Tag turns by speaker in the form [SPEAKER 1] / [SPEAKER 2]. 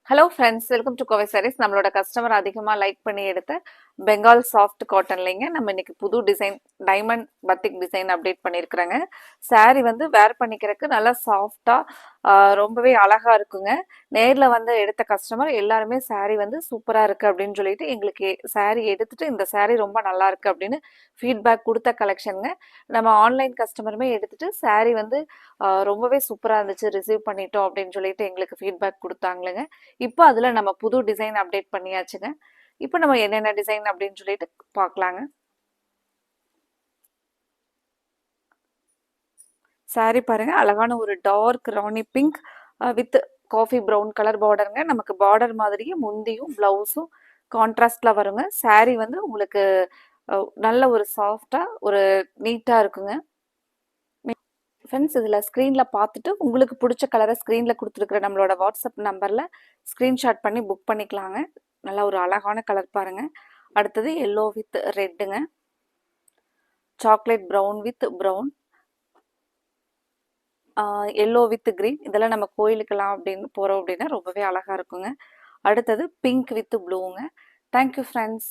[SPEAKER 1] Hello friends, welcome to Kovai sarees. நம்மளோட customer அதிகமாக like பண்ணி எடுத்த பெங்கால் சாஃப்ட் காட்டன்லைங்க நம்ம இன்னைக்கு புது design diamond batik design update பண்ணியிருக்கிறேங்க. சாரீ வந்து வேர் பண்ணிக்கிறதுக்கு நல்லா சாஃப்டாக ரொம்பவே அழகாக இருக்குங்க. நேரில் வந்து எடுத்த கஸ்டமர் எல்லாருமே சாரீ வந்து சூப்பராக இருக்குது அப்படின்னு சொல்லிட்டு எங்களுக்கு சாரீ எடுத்துட்டு இந்த சாரீ ரொம்ப நல்லா இருக்குது அப்படின்னு ஃபீட்பேக் கொடுத்த கலெக்ஷனுங்க. நம்ம ஆன்லைன் கஸ்டமருமே எடுத்துட்டு சாரீ வந்து ரொம்பவே சூப்பராக இருந்துச்சு, ரிசீவ் பண்ணிட்டோம் அப்படின்னு சொல்லிட்டு எங்களுக்கு ஃபீட்பேக் கொடுத்தாங்களுங்க. இப்போ அதில் நம்ம புது டிசைன் அப்டேட் பண்ணியாச்சுங்க. இப்போ நம்ம என்னென்ன டிசைன் அப்படின்னு சொல்லிட்டு பார்க்கலாங்க. சாரி பாருங்க, அழகான ஒரு dark rani pink with coffee brown colour பார்டருங்க. நமக்கு பார்டர் மாதிரியே முந்தியும் பிளவுஸும் கான்ட்ராஸ்ட்ல வருங்க. சாரி வந்து உங்களுக்கு நல்ல ஒரு சாஃப்டா ஒரு நீட்டா இருக்குங்க. ஃப்ரெண்ட்ஸ், இதில் ஸ்க்ரீனில் பார்த்துட்டு உங்களுக்கு பிடிச்ச கலரை ஸ்க்ரீனில் கொடுத்துருக்குற நம்மளோட வாட்ஸ்அப் நம்பரில் ஸ்க்ரீன்ஷாட் பண்ணி புக் பண்ணிக்கலாங்க. நல்லா ஒரு அழகான கலர் பாருங்கள். அடுத்தது எல்லோ வித் ரெட்டுங்க, chocolate brown with brown, yellow with green. இதெல்லாம் நம்ம கோயிலுக்கெல்லாம் அப்படின்னு போகிறோம் அப்படின்னா ரொம்பவே அழகாக இருக்குங்க. அடுத்தது பிங்க் வித் ப்ளூங்க. Thank you friends.